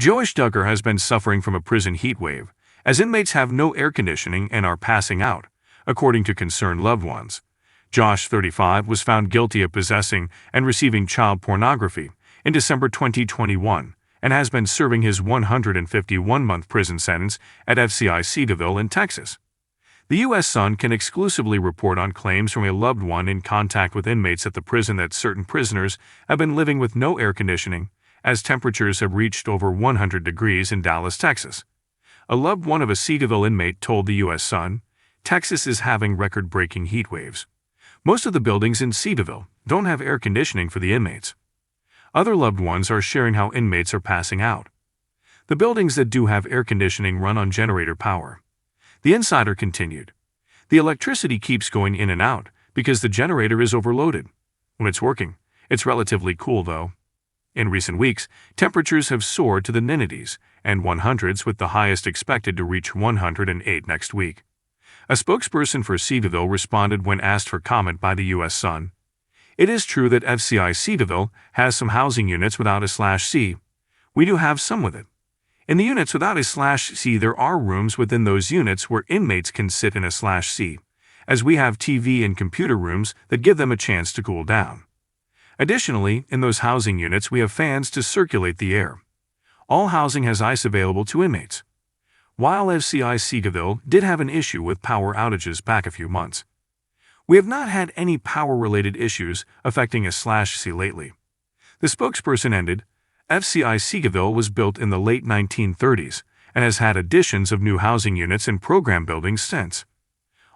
Josh Duggar has been suffering from a prison heat wave, as inmates have no air conditioning and are passing out, according to concerned loved ones. Josh, 35, was found guilty of possessing and receiving child pornography in December 2021 and has been serving his 151-month prison sentence at FCI Cedarville in Texas. The U.S. Sun can exclusively report on claims from a loved one in contact with inmates at the prison that certain prisoners have been living with no air conditioning, as temperatures have reached over 100 degrees in Dallas, Texas. A loved one of a Cedarville inmate told the U.S. Sun, "Texas is having record-breaking heat waves. Most of the buildings in Cedarville don't have air conditioning for the inmates." Other loved ones are sharing how inmates are passing out. The buildings that do have air conditioning run on generator power. The insider continued, "The electricity keeps going in and out because the generator is overloaded. When it's working, it's relatively cool though." In recent weeks, temperatures have soared to the 90s and 100s, with the highest expected to reach 108 next week. A spokesperson for Cedarville responded when asked for comment by the U.S. Sun. "It is true that FCI Cedarville has some housing units without a /C. We do have some with it. In the units without a /C, there are rooms within those units where inmates can sit in a /C, as we have TV and computer rooms that give them a chance to cool down. Additionally, in those housing units we have fans to circulate the air. All housing has ice available to inmates." While FCI Cedarville did have an issue with power outages back a few months, "We have not had any power-related issues affecting a /C lately." The spokesperson ended, "FCI Cedarville was built in the late 1930s and has had additions of new housing units and program buildings since.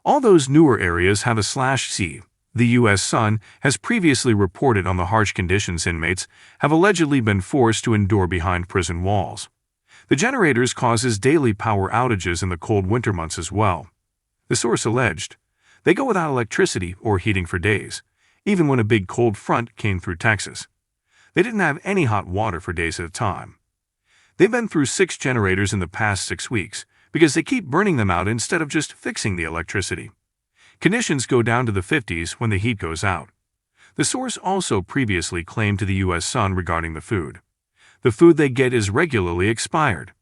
All those newer areas have a /C. The U.S. Sun has previously reported on the harsh conditions inmates have allegedly been forced to endure behind prison walls. The generators causes daily power outages in the cold winter months as well." The source alleged, "They go without electricity or heating for days, even when a big cold front came through Texas. They didn't have any hot water for days at a time. They've been through 6 generators in the past 6 weeks because they keep burning them out instead of just fixing the electricity. Conditions go down to the 50s when the heat goes out." The source also previously claimed to the U.S. Sun regarding the food, "The food they get is regularly expired.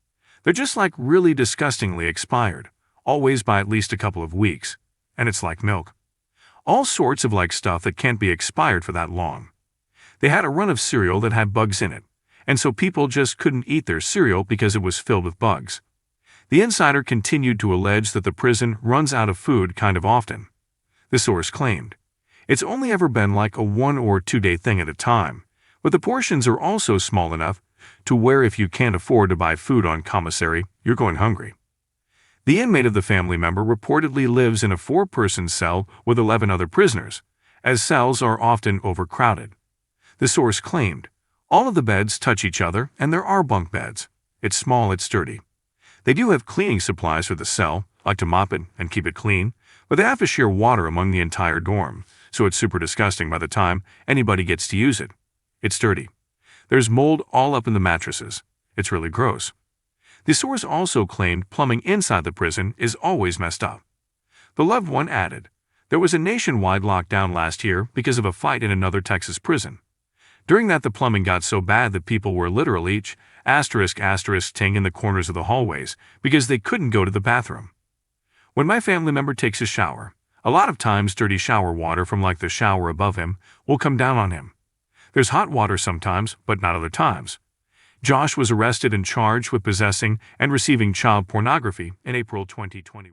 They're just like really disgustingly expired, always by at least a couple of weeks, and it's like milk. All sorts of like stuff that can't be expired for that long. They had a run of cereal that had bugs in it, and so people just couldn't eat their cereal because it was filled with bugs." The insider continued to allege that the prison runs out of food kind of often. The source claimed, "It's only ever been like a 1 or 2 day thing at a time, but the portions are also small enough to where if you can't afford to buy food on commissary, you're going hungry." The inmate of the family member reportedly lives in a 4-person cell with 11 other prisoners, as cells are often overcrowded. The source claimed, "All of the beds touch each other and there are bunk beds. It's small, it's dirty. They do have cleaning supplies for the cell, like to mop it and keep it clean, but they have to share water among the entire dorm, so it's super disgusting by the time anybody gets to use it. It's dirty. There's mold all up in the mattresses. It's really gross." The source also claimed plumbing inside the prison is always messed up. The loved one added, "There was a nationwide lockdown last year because of a fight in another Texas prison. During that, the plumbing got so bad that people were literally ting in the corners of the hallways because they couldn't go to the bathroom. When my family member takes a shower, a lot of times dirty shower water from like the shower above him will come down on him. There's hot water sometimes, but not other times." Josh was arrested and charged with possessing and receiving child pornography in April 2020.